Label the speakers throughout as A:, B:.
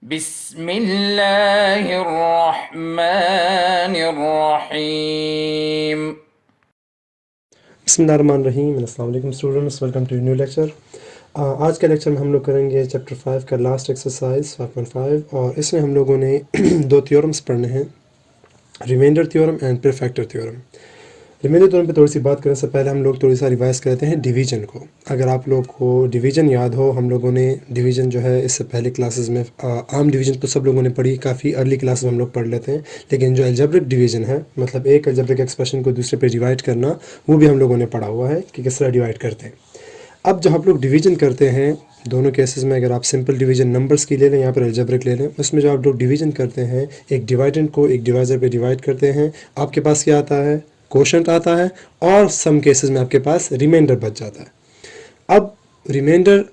A: बिस्मिल्लाहिर्रहमानिर्रहीम।
B: बिस्मिल्लाहिर्रहमानिर्रहीम। अस्सलाम वालेकुम students, welcome to new lecture. आज के लेक्चर में हम लोग करेंगे चैप्टर 5 का लास्ट एक्सरसाइज 5.5 और इसमें हम लोगों ने दो थ्योरम्स पढ़ने हैं, remainder theorem and perfector theorem. Remainder theorem पे थोड़ी सी बात करने से पहले हम लोग थोड़ी सा रिवाइज करते हैं डिवीजन को। अगर आप लोग को डिवीजन याद हो, हम लोगों ने डिवीजन जो है इससे पहले क्लासेस में आम डिवीजन तो सब लोगों ने पढ़ी, काफ़ी अर्ली क्लास में हम लोग पढ़ लेते हैं, लेकिन जो अलजेब्रिक डिवीजन है, मतलब एक अलजेब्रिक एक्सप्रेशन को दूसरे पे डिवाइड करना, वो भी हम लोगों ने पढ़ा हुआ है कि किस तरह डिवाइड करते हैं। अब जब हम लोग डिवीजन करते हैं, दोनों केसेस में अगर आप सिंपल डिवीजन नंबर्स की ले लें, यहाँ पर अलजेब्रिक ले लें, उसमें जो आप लोग डिवीजन करते हैं, एक डिवाइडेंड को एक डिवाइज़र पे डिवाइड करते हैं, आपके पास क्या आता है, कोशंट आता है, और सम केसेस में आपके पास रिमाइंडर बच जाता है। अब रिमाइंडर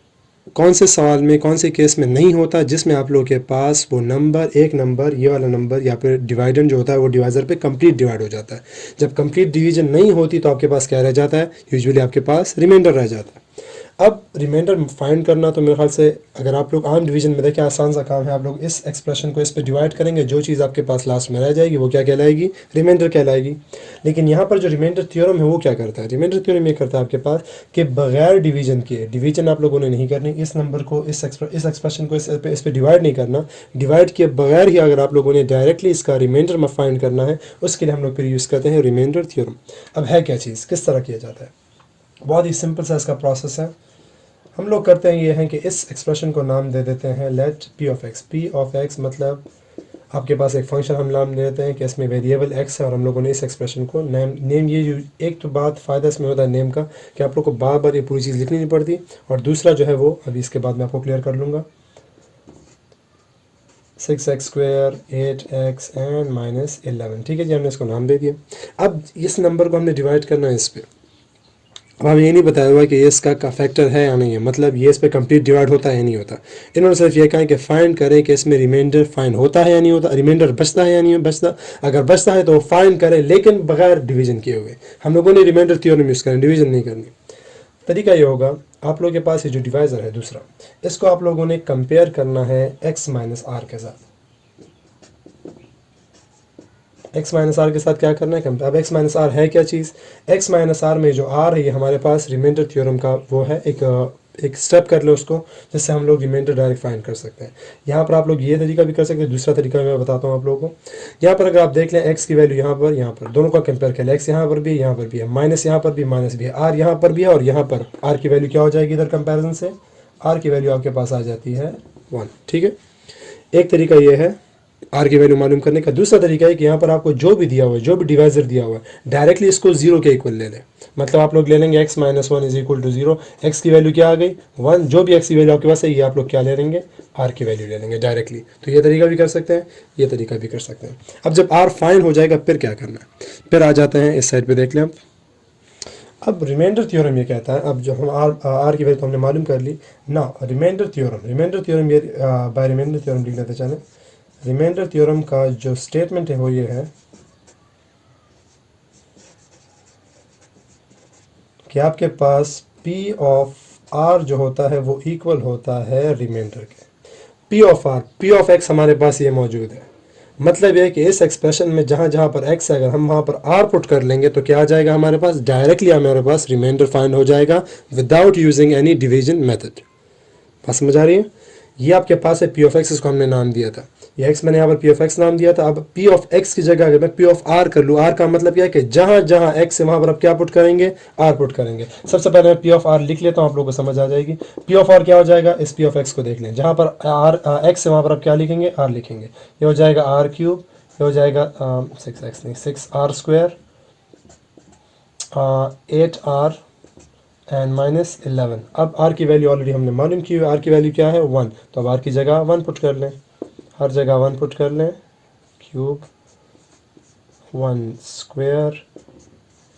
B: कौन से सवाल में, कौन से केस में नहीं होता, जिसमें आप लोगों के पास वो नंबर, एक नंबर, ये वाला नंबर या फिर डिवाइडेंड जो होता है वो डिवाइज़र पे कंप्लीट डिवाइड हो जाता है। जब कंप्लीट डिवीजन नहीं होती तो आपके पास क्या रह जाता है, यूजुअली आपके पास रिमाइंडर रह जाता है। अब रिमाइंडर फाइंड करना तो मेरे ख्याल से अगर आप लोग आम डिवीजन में देखें, आसान सा काम है। आप लोग इस एक्सप्रेशन को इस पे डिवाइड करेंगे, जो चीज़ आपके पास लास्ट में रह जाएगी वो क्या कहलाएगी, रिमाइंडर कहलाएगी। लेकिन यहाँ पर जो रिमाइंडर थ्योरम है वो क्या करता है, रिमाइंडर थ्योरम ये करता है आपके पास कि बगैर डिवीजन किए, डिवीजन आप लोगों ने नहीं करनी, इस नंबर को इस एक्सप्रेशन को इस पे डिवाइड नहीं करना, डिवाइड किए बगैर ही अगर आप लोगों ने डायरेक्टली इसका रिमाइंडर में फाइंड करना है, उसके लिए हम लोग फिर यूज़ करते हैं रिमाइंडर थ्योरम। अब है क्या चीज़, किस तरह किया जाता है, बहुत ही सिंपल सा इसका प्रोसेस है। हम लोग करते हैं ये हैं कि इस एक्सप्रेशन को नाम दे देते हैं let P of X. P of X मतलब आपके पास एक फंक्शन हम नाम दे देते हैं कि इसमें वेरिएबल एक्स है, और हम लोगों ने इस एक्सप्रेशन को नेम ये एक तो बात फ़ायदा इसमें होता है नेम का कि आप लोग को बार बार ये पूरी चीज़ लिखनी नहीं पड़ती, और दूसरा जो है वो अभी इसके बाद मैं आपको क्लियर कर लूँगा। 6x² 8x एंड -11, ठीक है जी, हमने इसको नाम दे दिया। अब इस नंबर को हमने डिवाइड करना है इस पर। अब हमें ये नहीं बताया हुआ कि ये इसका का फैक्टर है या नहीं है, मतलब ये इस पे कंप्लीट डिवाइड होता है या नहीं होता। इन्होंने सिर्फ ये कहा कि फाइंड करें कि इसमें रिमाइंडर फाइंड होता है या नहीं होता, रिमाइंडर बचता है या नहीं बचता। अगर बचता है तो वो फाइंड करें, लेकिन बगैर डिवीजन किए हुए। हम लोगों ने रिमाइंडर थ्योरम यूज़ करें, डिवीजन नहीं करनी। तरीका ये होगा, आप लोगों के पास ये जो डिवाइज़र है दूसरा, इसको आप लोगों ने कंपेयर करना है x - r के साथ। x - r के साथ क्या करना है, अब x - r है क्या चीज़, x - r में जो r है ये हमारे पास रिमाइंडर थ्योरम का वो है, एक स्टेप कर लो उसको, जिससे हम लोग रिमाइंडर डायरेक्ट फाइंड कर सकते हैं। यहाँ पर आप लोग ये तरीका भी कर सकते हैं, दूसरा तरीका मैं बताता हूँ आप लोगों को। यहाँ पर अगर आप देख लें x की वैल्यू यहाँ पर दोनों का कंपेयर कर लें, x यहाँ पर भी है, माइनस यहाँ पर भी माइनस भी है, r यहाँ पर भी है, और यहाँ पर r की वैल्यू क्या हो जाएगी इधर कंपेरिजन से, r की वैल्यू आपके पास आ जाती है 1, ठीक है। एक तरीका ये है आर की वैल्यू मालूम करने का। दूसरा तरीका है कि यहाँ पर आपको जो भी दिया हुआ है, जो भी डिवाइजर दिया हुआ है, डायरेक्टली इसको जीरो के इक्वल ले लें। मतलब आप लोग ले लेंगे x - 1 = 0, x की वैल्यू क्या आ गई 1, जो भी x की वैल्यू आपके पास है ये आप लोग क्या ले लेंगे, r की वैल्यू ले लेंगे डायरेक्टली। तो ये तरीका भी कर सकते हैं, ये तरीका भी कर सकते हैं। अब जब r फाइन हो जाएगा फिर क्या करना है, फिर आ जाते हैं इस साइड पर, देख लें आप। अब रिमाइंडर थ्योरम ये कहता है, अब जो हम आर की वैल्यू तो हमने मालूम कर ली ना, रिमाइंडर थ्योरम ये बाय रिमाइंडर थ्योरम लिख लेते चलें। रिमाइंडर थ्योरम का जो स्टेटमेंट है वो ये है कि आपके पास P ऑफ R जो होता है वो इक्वल होता है रिमाइंडर के। P ऑफ X हमारे पास ये मौजूद है, मतलब ये है कि इस एक्सप्रेशन में जहाँ जहाँ पर x है, अगर हम वहाँ पर r पुट कर लेंगे तो क्या आ जाएगा हमारे पास, डायरेक्टली हमारे पास रिमाइंडर फाइंड हो जाएगा without using any division method. बात समझ आ रही है। ये आपके पास है P ऑफ X, इसको हमने नाम दिया था, ये x मैंने यहाँ पर P ऑफ X नाम दिया था। अब P ऑफ X की जगह अगर मैं P ऑफ R कर लूँ, R का मतलब क्या है कि जहाँ जहाँ x है वहाँ पर आप क्या पुट करेंगे, R पुट करेंगे। सबसे पहले मैं P ऑफ R लिख लेता हूँ, आप लोगों को समझ आ जाएगी। P ऑफ R क्या हो जाएगा, इस P ऑफ X को देख लें, जहाँ पर x है वहाँ पर आप क्या लिखेंगे, R लिखेंगे। ये हो जाएगा r3, ये हो जाएगा 6x नहीं 6r² 8r एंड -11। अब r की वैल्यू ऑलरेडी हमने मालूम की हुई, r की वैल्यू क्या है 1, तो अब r की जगह 1 पुट कर लें, हर जगह 1 पुट कर लें। क्यूब 1²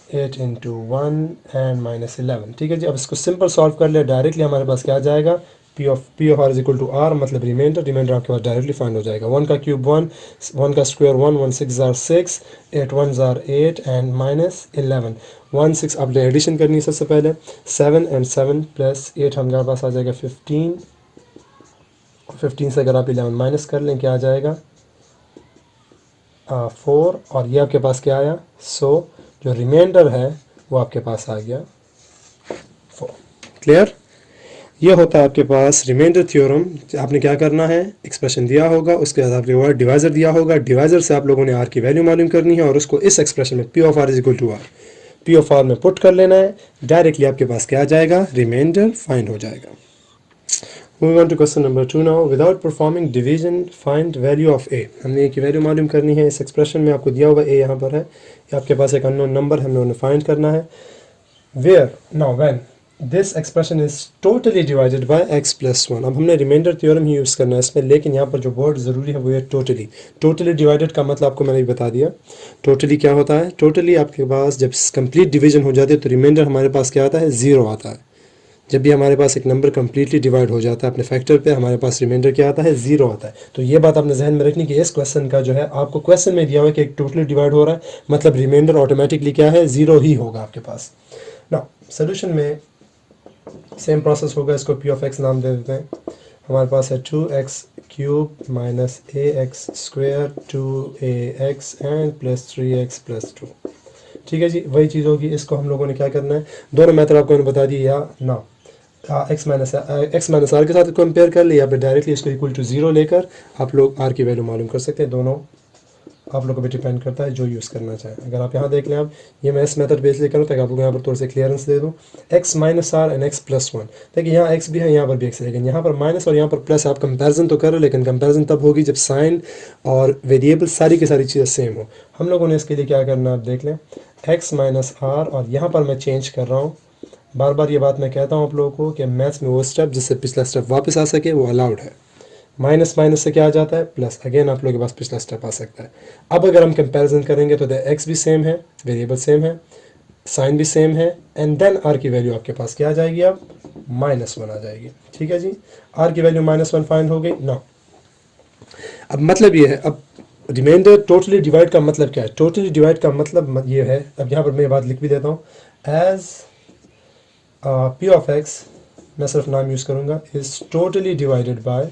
B: 8 × 1 एंड -11, ठीक है जी। अब इसको सिंपल सॉल्व कर ले, डायरेक्टली हमारे पास क्या आ जाएगा, P ऑफ R = R, मतलब रिमाइंडर आपके पास डायरेक्टली फाइंड हो जाएगा। 1 का क्यूब 1, 1 का स्क्वायर 1, 1 6 जार 6, 8 1 जार 8 एंड -11। 1 6 अब एडिशन करनी है सबसे पहले, 7 एंड 7 + 8 हमारे पास आ जाएगा 15, 15 से अगर आप 11 माइनस कर लें क्या आ जाएगा 4, और ये आपके पास क्या आया, सो जो रिमाइंडर है वो आपके पास आ गया 4। क्लियर? ये होता है आपके पास रिमाइंडर थ्योरम। आपने क्या करना है, एक्सप्रेशन दिया होगा, उसके बाद आपके पास डिवाइजर दिया होगा, डिवाइजर से आप लोगों ने आर की वैल्यू मालूम करनी है और उसको इस एक्सप्रेशन में P of R is equal to R, P of R में पुट कर लेना है, डायरेक्टली आपके पास क्या आ जाएगा, रिमाइंडर फाइंड हो जाएगा। Moving on to question number 2 now. Without performing division, find value of a. हमने a की वैल्यू मालूम करनी है। इस एक्सप्रेशन में आपको दिया हुआ a यहाँ पर है, ये आपके पास एक अननोन नंबर है, हमने उन्हें फाइंड करना है। Where now when this expression is totally divided by x plus 1। अब हमने रिमाइंडर थ्योरम ही यूज़ करना है इसमें, लेकिन यहाँ पर जो वर्ड ज़रूरी है वो है टोटली। टोटली डिवाइडेड का मतलब आपको मैंने बता दिया। टोटली क्या होता है, टोटली आपके पास जब कंप्लीट डिवीजन हो जाती है तो रिमाइंडर हमारे पास क्या आता है, ज़ीरो आता है। जब भी हमारे पास एक नंबर कम्प्लीटली डिवाइड हो जाता है अपने फैक्टर पे, हमारे पास रिमाइंडर क्या आता है, ज़ीरो आता है। तो ये बात आपने जहन में रखनी कि इस क्वेश्चन का जो है, आपको क्वेश्चन में दिया हुआ है कि एक टोटली डिवाइड हो रहा है, मतलब रिमाइंडर ऑटोमेटिकली क्या है, ज़ीरो ही होगा आपके पास ना। सोल्यूशन में सेम प्रोसेस होगा, इसको पी ऑफ एक्स नाम दे देते हैं। हमारे पास है 2x cube minus ax square 2ax and plus 3x plus 2। ठीक है जी, वही चीज़ होगी। इसको हम लोगों ने क्या करना है, दोनों मेथड आपको मैंने बता दिया या ना, एक्स माइनस आर के साथ कंपेयर कर लिया, या फिर डायरेक्टली इसको इक्वल टू ज़ीरो लेकर आप लोग आर की वैल्यू मालूम कर सकते हैं। दोनों आप लोगों पे डिपेंड करता है जो यूज़ करना चाहें। अगर आप यहाँ देख लें, आप ये मैं इस मेथड बेस लेकर ताकि आप लोग यहाँ पर थोड़ा सा क्लियरेंस दे दूँ। X minus R and X plus 1, देखिए यहाँ एक्स भी है, यहाँ पर भी एक्स है, लेकिन यहाँ पर माइनस और यहाँ पर प्लस। आप कंपैरिजन तो कर रहे हो, लेकिन कंपैरिजन तब होगी जब साइन और वेरिएबल सारी की सारी चीज़ें सेम हो। हम लोगों ने इसके लिए क्या करना, आप देख लें, एक्स माइनस आर, और यहाँ पर मैं चेंज कर रहा हूँ। बार बार ये बात मैं कहता हूँ आप लोगों को कि मैथ्स में वो स्टेप जिससे पिछला स्टेप वापस आ सके वो अलाउड है। माइनस माइनस से क्या आ जाता है, प्लस, अगेन आप लोगों के पास पिछला स्टेप आ सकता है। अब अगर हम कंपैरिजन करेंगे तो एक्स भी सेम है, वेरिएबल सेम है, साइन भी सेम है, एंड देन आर की वैल्यू आपके पास क्या आ जाएगी, अब -1 आ जाएगी। ठीक है जी, आर की वैल्यू -1 फाइंड हो गई ना। अब मतलब ये है, अब रिमाइंडर टोटली डिवाइड का मतलब क्या है, टोटली डिवाइड का मतलब ये है, अब यहाँ पर मैं बात लिख भी देता हूँ, एज पी ऑफ एक्स, मैं सिर्फ नाम यूज़ करूँगा, is totally divided by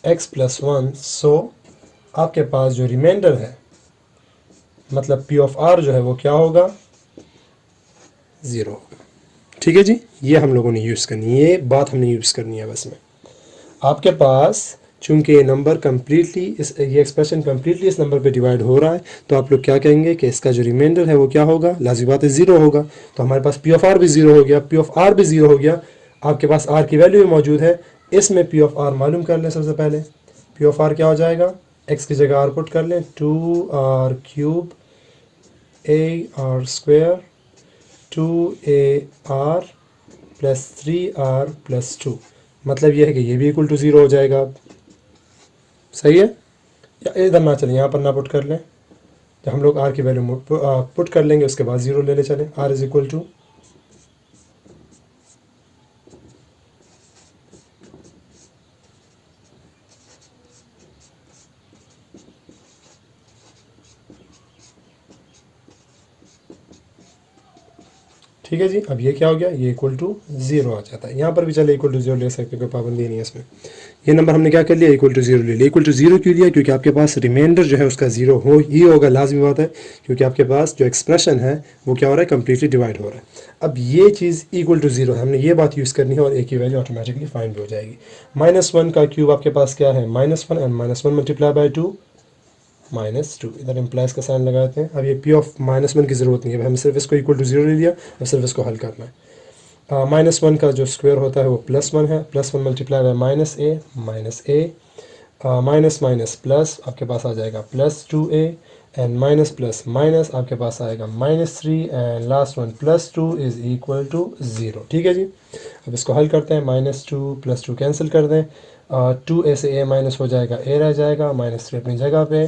B: x plus 1। सो आपके पास जो रिमाइंडर है, मतलब p ऑफ r जो है वो क्या होगा, 0 होगा। ठीक है जी, ये हम लोगों ने यूज़ करनी है, ये बात हमने यूज़ करनी है बस में। आपके पास चूंकि ये नंबर कम्प्लीटली ये एक्सप्रेशन कम्प्लीटली इस नंबर पे डिवाइड हो रहा है, तो आप लोग क्या कहेंगे कि इसका जो रिमाइंडर है वो क्या होगा, लाज़मी बात है 0 होगा। तो हमारे पास पी ऑफ आर भी 0 हो गया, पी ऑफ आर भी 0 हो गया, आपके पास आर की वैल्यू भी मौजूद है। इसमें पी ऑफ आर मालूम कर लें। सबसे पहले पी ऑफ आर क्या हो जाएगा, एक्स की जगह आर पुट कर लें, 2r cube R square 2ar plus 3r plus 2। मतलब ये है कि ये भी इक्वल टू 0 हो जाएगा। सही है, या इधर ना चलें, यहाँ पर ना पुट कर लें, जब हम लोग आर की वैल्यू पुट कर लेंगे उसके बाद 0 ले ले चलें। आर इज इक्वल टू ठीक है जी। अब ये क्या हो गया, ये इक्वल टू 0 आ जाता है। यहाँ पर भी चले इक्वल टू 0 ले सकते हैं, कोई पाबंदी नहीं है इसमें। ये नंबर हमने क्या कर लिया, इक्वल टू 0 ले लिया। इक्वल टू 0 क्यों लिया, क्योंकि आपके पास रिमाइंडर जो है उसका 0 हो ही होगा, लाजमी बात है, क्योंकि आपके पास जो एक्सप्रेशन है वो क्या हो रहा है, कम्प्लीटली डिवाइड हो रहा है। अब ये चीज़ इक्वल टू 0 है, हमने ये बात यूज़ करनी है और ए की वैल्यू ऑटोमेटिकली फाइंड भी हो जाएगी। -1 का क्यूब आपके पास क्या है, -1 एंड -1 मल्टीप्लाई बाई 2 -2। इधर इम्प्लाइज का साइन लगाते हैं। अब ये पी ऑफ -1 की ज़रूरत नहीं है, हम सिर्फ इसको इक्वल टू 0 ले लिया, अब सिर्फ इसको हल करना है। -1 का जो स्क्वायर होता है वो +1 है, +1 multiply bye -a minus minus plus आपके पास आ जाएगा +2a and minus plus minus आपके पास आएगा -3 and last one +2 is equal to 0। ठीक है जी, अब इसको हल करते हैं। -2 +2 कैंसिल कर दें, 2a से a माइनस हो जाएगा, a रह जाएगा, -3 अपनी जगह पे,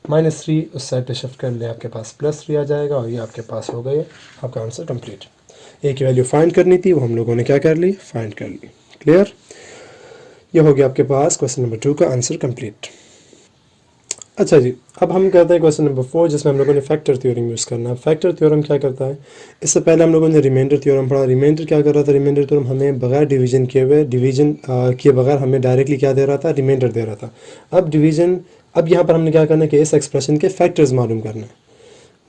B: -3 उस साइड पे शिफ्ट कर लें, आपके पास +3 आ जाएगा और ये आपके पास हो गए आपका आंसर कंप्लीट। ए की वैल्यू फाइंड करनी थी, वो हम लोगों ने क्या कर ली, फाइंड कर ली। क्लियर, ये हो गया आपके पास क्वेश्चन नंबर 2 का आंसर कंप्लीट। अच्छा जी, अब हम करते हैं क्वेश्चन नंबर 4, जिसमें हम लोगों ने फैक्टर थ्योरम यूज़ करना है। फैक्टर थ्योरम क्या करता है? इससे पहले हम लोगों ने रिमाइंडर थ्योरम पढ़ा। रिमाइंडर क्या कर रहा था? रिमाइंडर थ्योरम हमें बगैर डिवीजन किए हुए, डिवीजन किए बगैर हमें डायरेक्टली क्या दे रहा था? रिमाइंडर दे रहा था। अब यहाँ पर हमने क्या करना है कि इस एक्सप्रेशन के फैक्टर्स मालूम करना है,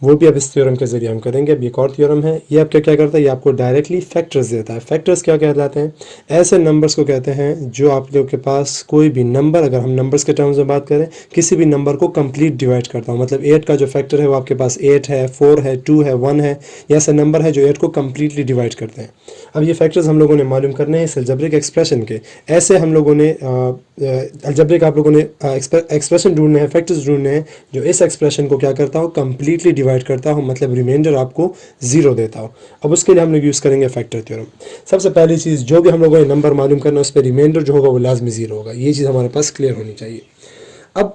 B: वो भी अब इस थ्योरम के ज़रिए हम करेंगे। अब एक और थ्योरम है, ये आपको क्या करता है? ये आपको डायरेक्टली फैक्टर्स देता है। फैक्टर्स क्या कहलाते हैं? ऐसे नंबर्स को कहते हैं जो आप लोग के पास कोई भी नंबर, अगर हम नंबर्स के टर्म्स में बात करें, किसी भी नंबर को कंप्लीट डिवाइड करता हूँ। मतलब 8 का जो फैक्टर है वो आपके पास 8 है, 4 है, 2 है, 1 है। ये ऐसे नंबर है जो 8 को कम्प्लीटली डिवाइड करते हैं। अब ये फैक्टर्स हम लोगों ने मालूम करने हैं इस अलजेब्रिक एक्सप्रेशन के। ऐसे हम लोगों ने अलजेब्रिक आप लोगों ने एक्सप्रेशन ढूंढने हैं, फैक्टर्स ढूंढने हैं जो इस एक्सप्रेशन को क्या करता हो? कंप्लीटली डिवाइड करता हो, मतलब रिमाइंडर आपको ज़ीरो देता हो। अब उसके लिए हम लोग यूज़ करेंगे फैक्टर थ्योरम। सबसे पहली चीज़, जो भी हम लोगों ने नंबर मालूम करना है उस पर रिमाइंडर जो होगा वो लाजमी ज़ीरो होगा। ये चीज़ हमारे पास क्लियर होनी चाहिए। अब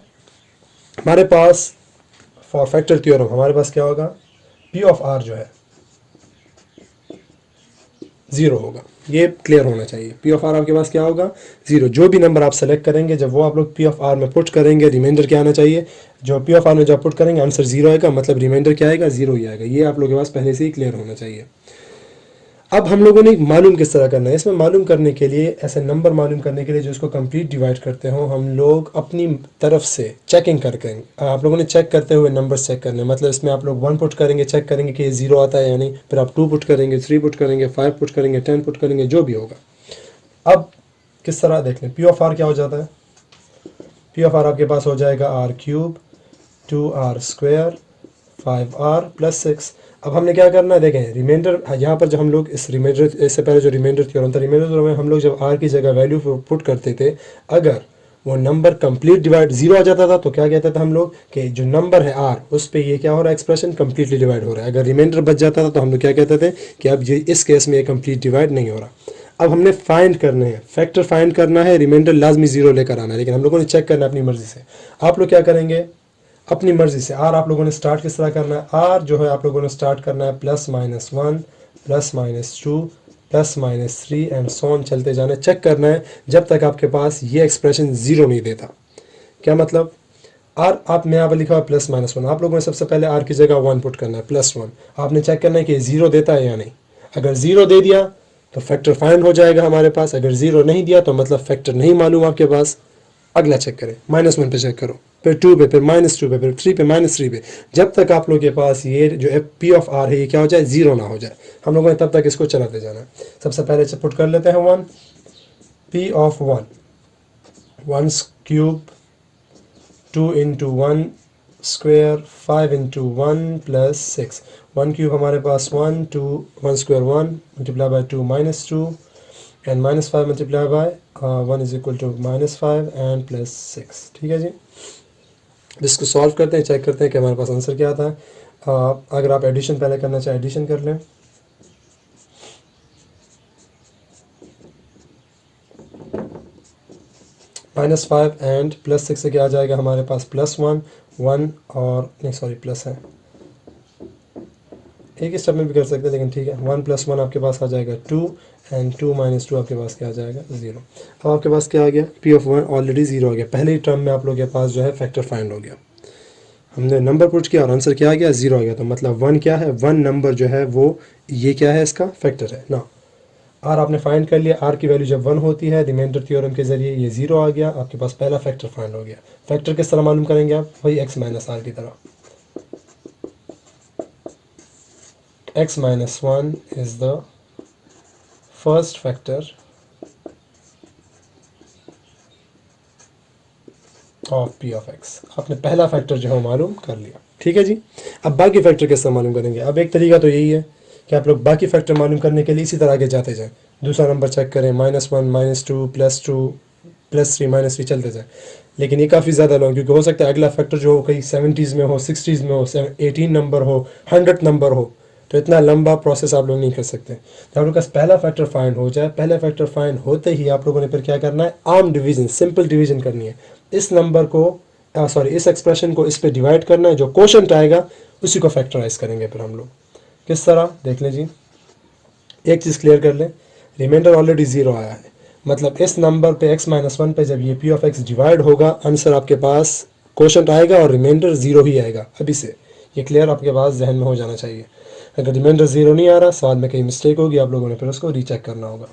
B: हमारे पास फॉर फैक्टर थ्योरम हमारे पास क्या होगा? पी ऑफ आर जो है ज़ीरो होगा। ये क्लियर होना चाहिए। पी ऑफ आर आपके पास क्या होगा? ज़ीरो। जो भी नंबर आप सेलेक्ट करेंगे, जब वो आप लोग पी ऑफ आर में पुट करेंगे, रिमाइंडर क्या आना चाहिए? जो पी ऑफ आर में जब पुट करेंगे आंसर ज़ीरो आएगा, मतलब रिमाइंडर क्या आएगा? ज़ीरो ही आएगा। ये आप लोगों के पास पहले से ही क्लियर होना चाहिए। अब हम लोगों ने मालूम किस तरह करना है? इसमें मालूम करने के लिए, ऐसे नंबर मालूम करने के लिए जो इसको कंप्लीट डिवाइड करते हो, हम लोग अपनी तरफ से चेकिंग करके, आप लोगों ने चेक करते हुए नंबर्स चेक करने, मतलब इसमें आप लोग 1 पुट करेंगे, चेक करेंगे कि ये ज़ीरो आता है या नहीं, फिर आप 2 पुट करेंगे, 3 पुट करेंगे, 5 पुट करेंगे, 10 पुट करेंगे, जो भी होगा। अब किस तरह देख लें, पी ऑफ आर क्या हो जाता है? पी ऑफ आर आपके पास हो जाएगा आर क्यूब 2r² 5r+6। अब हमने क्या करना है? देखें रिमाइंडर, यहाँ पर जब हम लोग इस रिमाइंडर, इससे पहले जो रिमाइंडर थ्योरम था, रिमाइंडर थ्योरम में हम लोग जब r की जगह वैल्यू पुट करते थे, अगर वो नंबर कंप्लीट डिवाइड ज़ीरो आ जाता था तो क्या कहते थे हम लोग कि जो नंबर है r, उस पर ये क्या हो रहा है? एक्सप्रेशन कंप्लीटली डिवाइड हो रहा है। अगर रिमाइंडर बच जाता था तो हम लोग क्या कहते थे कि अब ये इस केस में ये कंप्लीट डिवाइड नहीं हो रहा। अब हमने फाइंड करने हैं, फैक्टर फाइंड करना है, रिमाइंडर लाजमी ज़ीरो लेकर आना है, लेकिन हम लोगों ने चेक करना है अपनी मर्ज़ी से। आप लोग क्या करेंगे? अपनी मर्ज़ी से आर आप लोगों ने स्टार्ट किस तरह करना है? आर जो है आप लोगों ने स्टार्ट करना है +-1 +-2 +-3 एंड सो ऑन चलते जाना, चेक करना है जब तक आपके पास ये एक्सप्रेशन ज़ीरो नहीं देता। क्या मतलब? आर आप में यहाँ पर लिखा हुआ +-1, आप लोगों ने सबसे पहले आर की जगह 1 पुट करना है, +1। आपने चेक करना है कि ज़ीरो देता है या नहीं। अगर ज़ीरो दे दिया तो फैक्टर फाइंड हो जाएगा हमारे पास। अगर ज़ीरो नहीं दिया तो मतलब फैक्टर नहीं मालूम आपके पास। अगला चेक करें, -1 पे चेक करो, फिर 2 पे, फिर -2 पे, फिर 3 पे, -3 पे, जब तक आप लोग के पास ये जो पी ऑफ आर है ये क्या हो जाए? ज़ीरो ना हो जाए। हम लोगों ने तब तक इसको चलाते जाना है। सबसे पहले से पुट कर लेते हैं 1, P of 1 cube 2 into 1 square 5 into 1 +6। 1 cube हमारे पास 1, 2 1 square 1 multiply by 2 -2 and -5 multiply by 1 is equal to -5 and +6। ठीक है जी। इसको सॉल्व करते हैं, चेक करते हैं कि हमारे पास आंसर क्या आता है। अगर आप एडिशन पहले करना चाहें एडिशन कर लें। -5 एंड +6 से क्या आ जाएगा हमारे पास? +1 1 और नहीं सॉरी प्लस है, एक ही स्टेप में भी कर सकते हैं लेकिन ठीक है। 1 + 1 आपके पास आ जाएगा 2 एंड 2 - 2 आपके पास क्या आ जाएगा? 0। अब आपके पास क्या आ गया? पी ऑफ 1 ऑलरेडी 0 हो गया। पहले ही टर्म में आप लोग के पास जो है फैक्टर फाइंड हो गया। हमने नंबर पुट किया और आंसर क्या आ गया? 0 आ गया। तो मतलब 1 क्या है? 1 नंबर जो है वो ये क्या है? इसका फैक्टर है ना। आर आपने फाइंड कर लिया। आर की वैल्यू जब 1 होती है रिमाइंडर थ्योरम के जरिए ये 0 आ गया। आपके पास पहला फैक्टर फाइंड हो गया। फैक्टर किस तरह मालूम करेंगे आप? वही x - r की तरह। x - 1 is the first factor of P of x. आपने पहला फैक्टर जो है मालूम कर लिया। ठीक है जी। अब बाकी फैक्टर कैसे मालूम करेंगे? अब एक तरीका तो यही है कि आप लोग बाकी फैक्टर मालूम करने के लिए इसी तरह आगे जाते जाएं। दूसरा नंबर चेक करें, -1 -2 +2 +3 -3 चलते जाएं। लेकिन ये काफ़ी ज़्यादा लॉन्ग, क्योंकि हो सकता है अगला फैक्टर जो हो कहीं 70s में हो, 60s में हो, 18 नंबर हो, 100 नंबर हो, तो इतना लंबा प्रोसेस आप लोग नहीं कर सकते। जब आप लोग का पहला फैक्टर फाइंड हो जाए, पहले फैक्टर फाइंड होते ही आप लोगों ने फिर क्या करना है? आर्म डिवीजन, सिंपल डिवीजन करनी है। इस नंबर को इस एक्सप्रेशन को इस पे डिवाइड करना है, जो क्वोशंट आएगा उसी को फैक्टराइज करेंगे फिर हम लोग। किस तरह देख लें जी। एक चीज़ क्लियर कर लें, रिमाइंडर ऑलरेडी 0 आया है, मतलब इस नंबर पे x - 1 पे जब ये p ऑफ x डिवाइड होगा, आंसर आपके पास क्वोशंट आएगा और रिमाइंडर ज़ीरो ही आएगा अभी से। ये क्लियर आपके पास जहन में हो जाना चाहिए। अगर रिमाइंडर ज़ीरो नहीं आ रहा, सवाल में कहीं मिस्टेक होगी, आप लोगों ने फिर उसको रीचेक करना होगा।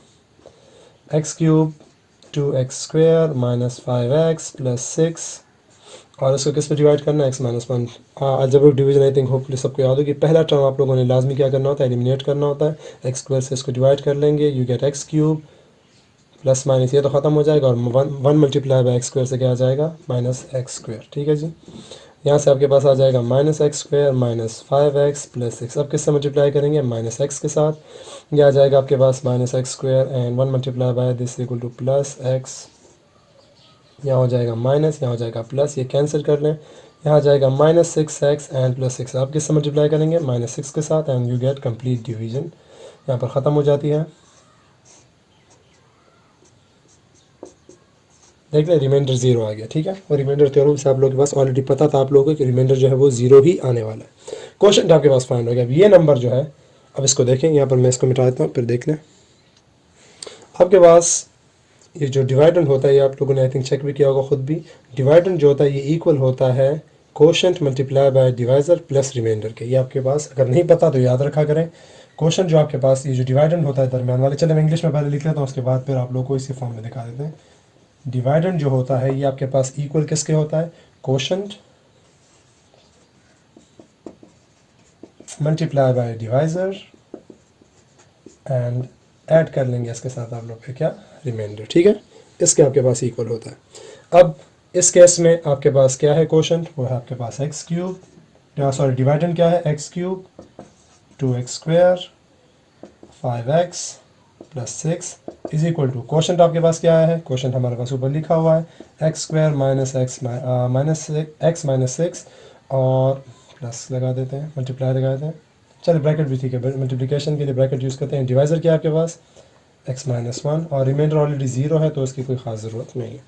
B: X cube 2x² minus 5x plus 6, और इसको किस पे डिवाइड करना है, x minus 1। Algebraic division I think hopefully सबको याद होगी। पहला टर्म आप लोगों ने लाजमी क्या करना होता है, एलिमिनेट करना होता है। x² से इसको डिवाइड कर लेंगे, you get x cube plus minus, ये तो ख़त्म हो जाएगा, और वन मल्टीप्लाई बाई x² से क्या आ जाएगा, माइनस x²। ठीक है जी। यहाँ से आपके पास आ जाएगा minus x² minus 5x plus 6। अब किससे मल्टीप्लाई करेंगे, माइनस x के साथ। यह आ जाएगा आपके पास minus x² and 1 multiply by this equal to plus x। यहाँ हो जाएगा माइनस, यहाँ हो जाएगा प्लस, ये कैंसिल कर लें। यहाँ आ जाएगा माइनस 6x एंड प्लस 6। आप किससे मल्टीप्लाई करेंगे, माइनस 6 के साथ, and you get complete division. यहाँ पर ख़त्म हो जाती है। देख लें, रिमाइंडर ज़ीरो आ गया। ठीक है, और रिमाइंडर थ्योरम से आप लोगों के पास ऑलरेडी पता था आप लोगों को कि रिमाइंडर जो है वो ज़ीरो ही आने वाला है। क्वेश्चन आपके पास फाइंड हो गया। अब ये नंबर जो है, अब इसको देखें, यहाँ पर मैं इसको मिटा देता हूँ, फिर देख लें। आपके पास ये जो डिवाइडेंड होता है, ये आप लोगों ने आई थिंक चेक भी किया होगा खुद भी। डिवाइडेंड जो होता है ये इक्वल होता है quotient multiply by divisor plus remainder के। ये आपके पास अगर नहीं पता तो याद रखा करें। क्वोशंट जो आपके पास, ये जो डिवाइडेंड होता है दरमियान वाले, चले मैं इंग्लिश में पहले लिख लेता हूँ, उसके बाद फिर आप लोग को इसी फॉर्म में दिखा देते हैं। डिवाइडेंड जो होता है ये आपके पास इक्वल किसके होता है, quotient multiply by divisor and add कर लेंगे इसके साथ आप लोग के क्या, रिमाइंडर। ठीक है, इसके आपके पास इक्वल होता है। अब इस केस में आपके पास क्या है, क्वोशंट वो है आपके पास एक्स क्यूब, सॉरी डिवाइडेंड क्या है, X cube 2x² 5x plus 6 is equal to, quotient आपके पास क्या है, क्वोशंट हमारे पास ऊपर लिखा हुआ है x² माइनस x माइनस 6 और प्लस लगा देते हैं, मल्टीप्लाई लगा देते हैं। चलिए ब्रैकेट भी ठीक है, मल्टीप्लिकेशन के लिए ब्रैकेट यूज़ करते हैं। डिवाइज़र क्या है आपके पास, x माइनस 1, और रिमाइंडर ऑलरेडी ज़ीरो है तो उसकी कोई ख़ास ज़रूरत नहीं है।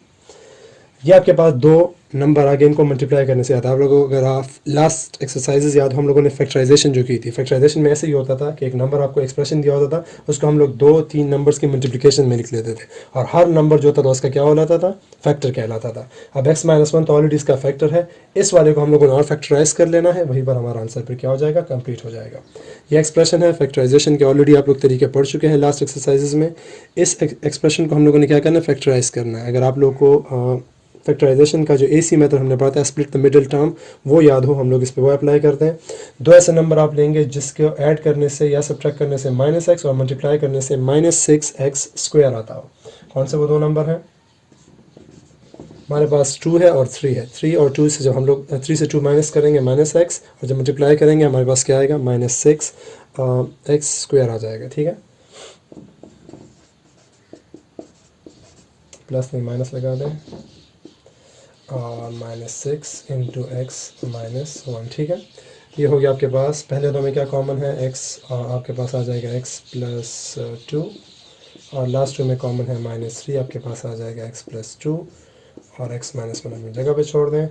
B: ये आपके पास दो नंबर आगे, इनको मल्टीप्लाई करने से आता है। आप लोगों को अगर आप लास्ट एक्सरसाइजेज याद हो, हम लोगों ने फैक्टराइजेशन जो की थी, फैक्टराइजेशन में ऐसे ही होता था कि एक नंबर आपको एक्सप्रेशन दिया होता था, उसको हम लोग 2-3 नंबर्स की मल्टीप्लिकेशन में लिख लेते थे, और हर नंबर जो होता था उसका क्या हो जाता था, फैक्टर कहलाता था। अब x माइनस 1 तो ऑलरेडी इसका फैक्टर है, इस वाले को हम लोगों ने और फैक्टराइज कर लेना है, वहीं पर हमारा आंसर फिर क्या हो जाएगा, कंप्लीट हो जाएगा। ये एक्सप्रेशन है फैक्टराइजेशन के, ऑलरेडी आप लोग तरीके पढ़ चुके हैं लास्ट एक्सरसाइजेज में। इस एक्सप्रेशन को हम लोगों ने क्या करना है, फैक्टराइज करना है। अगर आप लोग को फैक्टराइजेशन का जो AC मेथड हमने पढ़ा था, स्प्लिट द मिडिल टर्म, वो याद हो, हम लोग इस पे वो अप्लाई करते हैं। दो ऐसे नंबर आप लेंगे जिसको ऐड करने से या सब्ट्रैक्ट करने से -x और मल्टीप्लाई करने से -6x² आता हो। कौन से वो दो नंबर हैं, हमारे पास 2 है और 3 है। 3 और 2 से जब हम लोग 3 से 2 माइनस करेंगे -x, और जब मल्टीप्लाई करेंगे हमारे पास क्या आएगा, -6x² आ जाएगा। ठीक है, प्लस नहीं माइनस लगा दें, और -6 इंटू x माइनस 1। ठीक है, ये हो गया आपके पास। पहले दो में क्या कॉमन है, x, और आपके पास आ जाएगा x प्लस 2, और लास्ट टू में कॉमन है -3, आपके पास आ जाएगा x प्लस 2, और x माइनस 1 अपनी जगह पे छोड़ दें।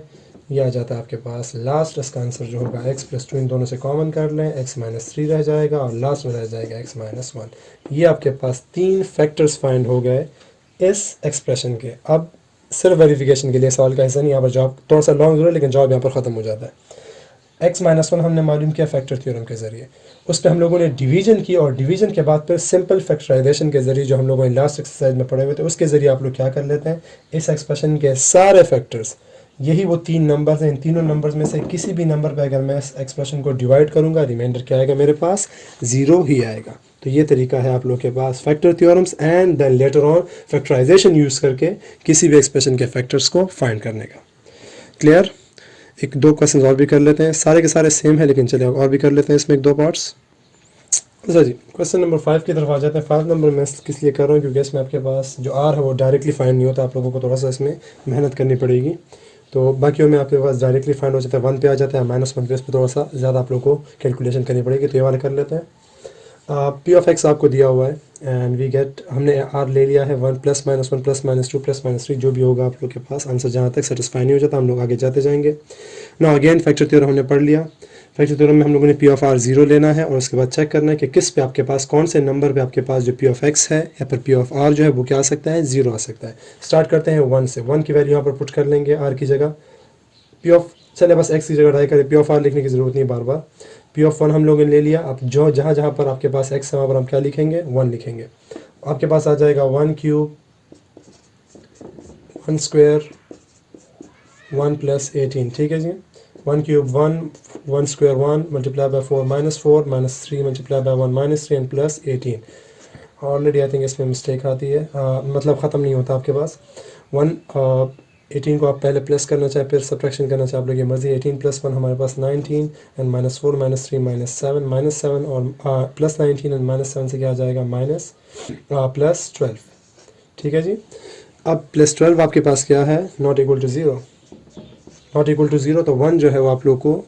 B: ये आ जाता है आपके पास लास्ट, इसका आंसर जो होगा x प्लस 2, इन दोनों से कॉमन कर लें, x माइनस 3 रह जाएगा, और लास्ट में रह जाएगा x माइनस 1। ये आपके पास 3 फैक्टर्स फाइंड हो गए इस एक्सप्रेशन के। अब सिर्फ वेरिफिकेशन के लिए सवाल का हिस्सा नहीं, यहाँ पर जवाब थोड़ा सा लॉन्ग जरूर है, लेकिन जवाब यहाँ पर ख़त्म हो जाता है। x माइनस 1 हमने मालूम किया फैक्टर थ्योरम के ज़रिए, उस पर हम लोगों ने डिवीजन की, और डिवीजन के बाद फिर सिंपल फैक्टराइजेशन के ज़रिए, जो हम लोगों ने लास्ट एक्सरसाइज में पढ़े हुए थे, उसके ज़रिए आप लोग क्या कर लेते हैं, इस एक्सप्रेशन के सारे फैक्टर्स, यही वो 3 नंबर्स हैं, इन तीनों नंबर्स में से किसी भी नंबर पर अगर मैं इस एक्सप्रेशन को डिवाइड करूँगा, रिमाइंडर क्या आएगा मेरे पास, ज़ीरो ही आएगा। तो ये तरीका है आप लोग के पास factor theorems and then later on factorisation use करके किसी भी एक्सप्रेशन के फैक्टर्स को फाइंड करने का। क्लियर? एक दो क्वेश्चन और भी कर लेते हैं, सारे के सारे सेम है, लेकिन चलिए और भी कर लेते हैं इसमें एक दो पार्ट्स। अच्छा जी, क्वेश्चन नंबर 5 की तरफ आ जाते हैं। 5 नंबर मैं किस लिए कर रहा हूँ, क्योंकि इसमें आपके पास जो R है वो डायरेक्टली फाइंड नहीं होता, आप लोगों को थोड़ा सा इसमें मेहनत करनी पड़ेगी। तो बाकियों में आपके पास डायरेक्टली फाइंड हो जाता है, 1 पे आ जाता है, -1 पे, इस पर थोड़ा सा ज़्यादा आप लोगों को कैलकुलेशन करनी पड़ेगी। तो ये वाला कर लेते हैं। P ऑफ x आपको दिया हुआ है, एंड वी गेट, हमने R ले लिया है 1 + -1 + -2 + -3, जो भी होगा आप लोग के पास आंसर जहाँ तक सेटिस्फाई नहीं हो जाता हम लोग आगे जाते जाएंगे। ना अगेन फैक्टर थ्योरम हमने पढ़ लिया। फैक्टर थ्योरम में हम लोगों ने P ऑफ R 0 लेना है, और उसके बाद चेक करना है कि किस पे आपके पास, कौन से नंबर पे आपके पास जो P ऑफ x है या फिर P ऑफ R जो है वो क्या आ सकता है, 0 आ सकता है। स्टार्ट करते हैं 1 से, 1 की वैल्यू यहाँ पर पुट कर लेंगे R की जगह, पी ऑफ, चले बस एक्स की जगह ट्राई करें, पी ऑफ आर लिखने की ज़रूरत नहीं बार बार। पी ऑफ वन हम लोगों ने ले लिया। अब जो जहाँ जहाँ पर आपके पास एक्स है वहाँ पर हम क्या लिखेंगे, वन लिखेंगे। आपके पास आ जाएगा one cube, one square, one plus 18, ठीक है जी। One cube one, one square one, multiply by four minus three multiply by one minus three and plus 18। Already I think इसमें मिस्टेक आती है, मतलब ख़त्म नहीं होता आपके पास। वन 18 को आप पहले प्लस करना चाहे फिर सब्ट्रैक्शन करना चाहे, आप लोग ये मर्जी। 18 प्लस वन हमारे पास 19 and minus four minus three minus seven और प्लस 19 एंड माइनस सेवन से क्या आ जाएगा, माइनस प्लस 12, ठीक है जी। अब प्लस 12 आपके पास क्या है, not equal to zero, not equal to zero. तो वन जो है वो आप लोग को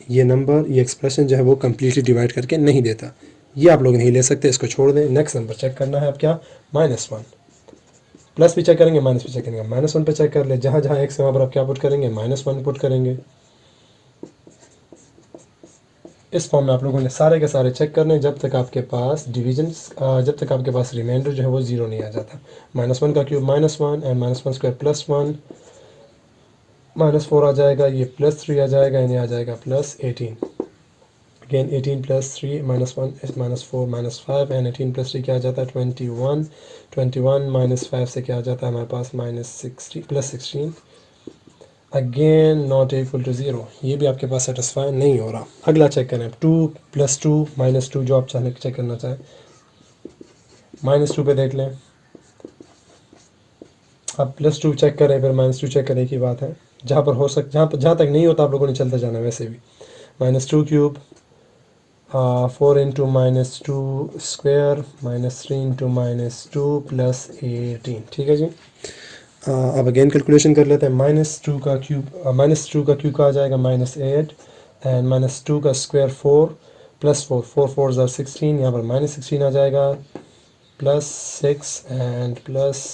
B: ये नंबर, ये एक्सप्रेशन जो है वो कम्प्लीटली डिवाइड करके नहीं देता, ये आप लोग नहीं ले सकते, इसको छोड़ दें। नेक्स्ट नंबर चेक करना है अब क्या, माइनस वन। प्लस भी चेक करेंगे, माइनस भी चेक करेंगे। माइनस वन पे चेक कर ले, जहाँ जहाँ एक्स है वहाँ पर आप क्या पुट करेंगे, माइनस वन पुट करेंगे। इस फॉर्म में आप लोगों ने सारे के सारे चेक करने जब तक आपके पास डिवीजन, जब तक आपके पास रिमाइंडर जो है वो ज़ीरो नहीं आ जाता। माइनस वन का cube minus one and minus one square plus one, minus four आ जाएगा, ये प्लस थ्री आ जाएगा, यानी आ जाएगा plus 18। Again 18 plus three minus one minus four minus five and 18 plus three क्या आ जाता है, 21। 21 माइनस फाइव से क्या आ जाता है हमारे पास, minus 60 plus 16। Again not equal to zero, ये भी आपके पास सेटिस्फाई नहीं हो रहा। अगला चेक करें, two plus two minus two, जो आप चाहे चेक करना चाहें। माइनस टू पे देख लें, अब प्लस टू चेक करें फिर माइनस टू चेक करें, एक ही बात है। जहाँ पर हो जहाँ तक नहीं होता आप लोगों ने चलते जाना वैसे भी। Minus two cube, four into minus two square minus three into minus two plus 18, ठीक है जी। अब अगेन कैलकुलेशन कर लेते हैं। माइनस टू का क्यूब का आ जाएगा माइनस 8 एंड माइनस टू का square 4 plus four, four four ज़ार 16, यहाँ पर माइनस 16 आ जाएगा, plus 6 and plus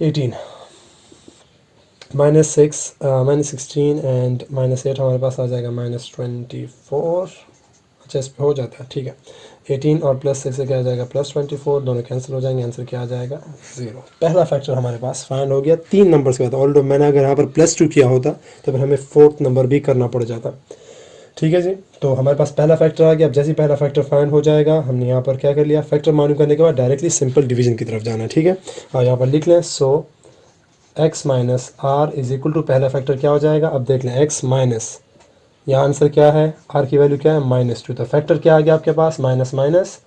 B: 18। Minus 16 and minus 8 हमारे पास आ जाएगा माइनस 24। अच्छा इस पर हो जाता है, ठीक है। 18 और प्लस 6 से क्या आ जाएगा, प्लस 24, दोनों कैंसिल हो जाएंगे, आंसर क्या आ जाएगा, ज़ीरो। पहला फैक्टर हमारे पास फाइंड हो गया 3 नंबर्स के बाद। ऑल्दो मैंने अगर यहाँ पर प्लस 2 किया होता तो फिर हमें फोर्थ नंबर भी करना पड़ जाता, ठीक है जी। तो हमारे पास पहला फैक्टर आ गया। अब जैसे ही पहला फैक्टर फाइंड हो जाएगा, हमने यहाँ पर क्या कर लिया, फैक्टर मालूम करने के बाद डायरेक्टली सिंपल डिवीजन की तरफ जाना है, ठीक है। और यहाँ पर लिख लें, so x minus R is equal to, पहला फैक्टर क्या हो जाएगा, अब देख लें, x माइनस, यहाँ आंसर क्या है, r की वैल्यू क्या है, माइनस टू। तो फैक्टर क्या आ गया आपके पास, माइनस माइनस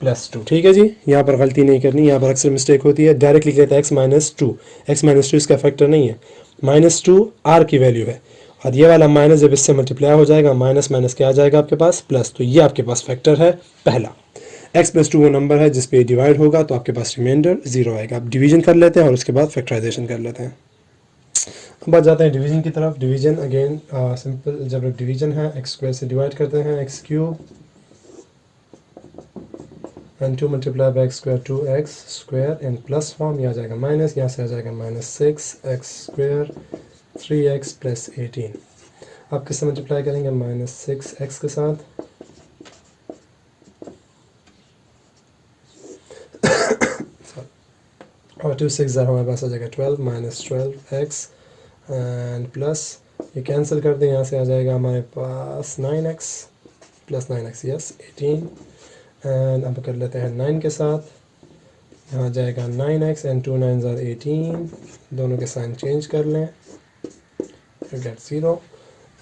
B: प्लस टू, ठीक है जी। यहाँ पर गलती नहीं करनी, यहाँ पर अक्सर मिस्टेक होती है, डायरेक्ट लिख लेते हैं x minus two. X minus two इसका फैक्टर नहीं है, माइनस टू r की वैल्यू है, और ये वाला माइनस जब इससे मल्टीप्लाई हो जाएगा, माइनस माइनस क्या आ जाएगा आपके पास, प्लस। तो ये आपके पास फैक्टर है पहला। x प्लस टू वो नंबर है जिस पे डिवाइड होगा, तो आपके पास रिमाइंडर ज़ीरो आएगा। अब डिवीजन कर लेते हैं और उसके बाद फैक्टराइजेशन कर लेते हैं। अब बात जाते हैं डिवीजन की तरफ। डिवीजन अगेन सिंपल, जब डिवीजन है एक्स स्क्वायर से डिवाइड करते हैं, X cube and two multiply by X square, two X square and plus form, यहाँ आ जाएगा माइनस, यहाँ से आ जाएगा minus six X square, three X plus 18। आप किससे मल्टीप्लाई करेंगे, माइनस सिक्स एक्स के साथ, और टू सिक्स हमारे पास आ जाएगा 12 माइनस 12 एक्स एंड प्लस, ये कैंसिल कर दें, यहाँ से आ जाएगा हमारे पास 9x plus 9x, yes 18। And अब कर लेते हैं 9 के साथ, यहाँ आ जाएगा 9x एंड 2 9 ज़ार 18, दोनों के साइन चेंज कर लें, you get 0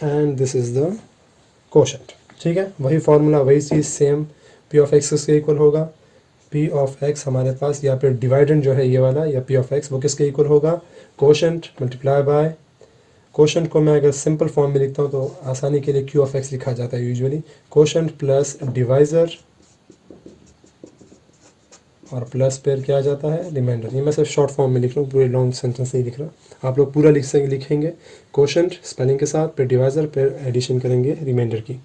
B: and this is the quotient, ठीक है। वही फार्मूला, वही चीज़ सेम, पी ऑफ एक्स किसके इक्वल होगा, पी ऑफ एक्स हमारे पास, या फिर डिवाइडेंड जो है ये वाला, या पी ऑफ एक्स वो किसके इक्वल होगा, कोशेंट मल्टीप्लाई बाय, कोशेंट को मैं अगर सिंपल फॉर्म में लिखता हूँ तो आसानी के लिए क्यू ऑफ एक्स लिखा जाता है यूजुअली, कोशेंट प्लस डिवाइज़र और प्लस फिर क्या आ जाता है, रिमाइंडर। ये मैं सिर्फ शॉर्ट फॉर्म में लिख रहा हूँ, पूरे लॉन्ग सेंटेंस नहीं लिख रहा, आप लोग पूरा लिखेंगे, कोशेंट स्पेलिंग के साथ, फिर डिवाइज़र, फिर एडिशन करेंगे रिमाइंडर की।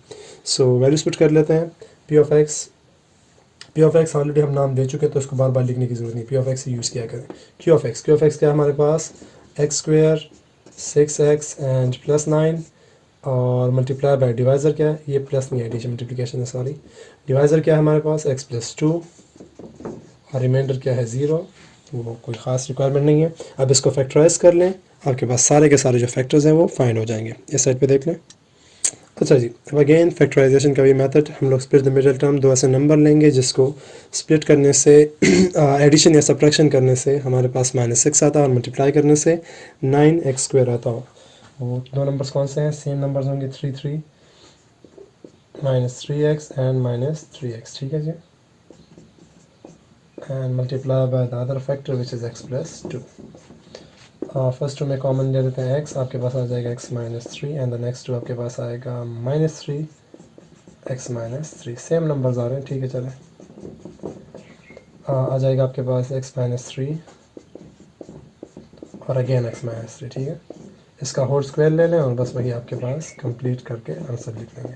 B: सो वैल्यूज पुट कर लेते हैं। पी ऑफ एक्स ऑलरेडी हम नाम दे चुके हैं तो इसको बार बार लिखने की ज़रूरत नहीं, पी ऑफ एक्स यूज़ किया करें। क्यू ऑफ एक्स क्या है हमारे पास, x square 6x and plus 9 और मल्टीप्लाई बाय डिवाइज़र क्या है, ये प्लस नहीं है, एडिशन मल्टीप्लिकेशन है, सॉरी। डिवाइज़र क्या है हमारे पास, x प्लस टू, और रिमाइंडर क्या है 0, वो कोई ख़ास रिक्वायरमेंट नहीं है। अब इसको फैक्टराइज कर लें, आपके पास सारे के सारे जो फैक्टर्स हैं वो फाइंड हो जाएंगे। इस साइड पे देख लें। अच्छा जी, अब अगेन फैक्टराइजेशन का भी मेथड, हम लोग स्प्लिट द मिडिल टर्म, दो ऐसे नंबर लेंगे जिसको स्प्लिट करने से एडिशन या सब्ट्रैक्शन करने से हमारे पास -6 आता है और मल्टीप्लाई करने से 9x² आता हो। वो दो नंबर्स कौन से हैं? सेम नंबर्स होंगे, 3 -3x एंड -3x, ठीक है जी, and multiply by the other factor which is x+2। First two में कॉमन ले लेते हैं x, आपके पास आ जाएगा x -3 and the next two आपके पास आएगा -3 x -3। सेम नंबर्स आ रहे हैं, ठीक है, चले। आ जाएगा आपके पास x -3 और अगेन x -3, ठीक है। इसका होल स्क्वायर ले लें और बस वही आपके पास कंप्लीट करके आंसर लिख लेंगे,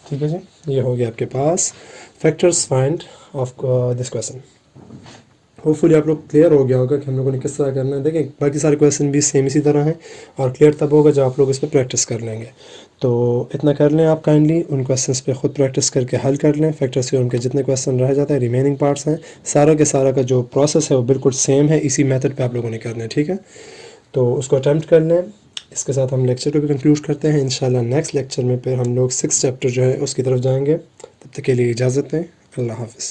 B: ठीक है जी। ये हो गया आपके पास factors find of this question. Hopefully आप लोग क्लियर हो गया होगा कि हम लोगों ने किस तरह करना है। देखें, बाकी सारे क्वेश्चन भी सेम इसी तरह हैं और क्लियर तब होगा जब आप लोग इस पर प्रैक्टिस कर लेंगे। तो इतना कर लें आप काइंडली, उन क्वेश्चंस पे ख़ुद प्रैक्टिस करके हल कर लें। फैक्टर्स के उनके जितने क्वेश्चन रह जाते हैं, रिमेनिंग पार्ट्स हैं, सारा के सारा का जो प्रोसेस है वो बिल्कुल सेम है, इसी मेथड पर आप लोगों ने करना है, ठीक है। तो उसको अटैम्प्ट कर लें। इसके साथ हम लेक्चर को भी कंक्लूड करते हैं। इंशाल्लाह नेक्स्ट लेक्चर में फिर हम लोग 6 चैप्टर जो है उसकी तरफ जाएंगे। तब तक के लिए इजाज़त दें। अल्लाह हाफ़िज़।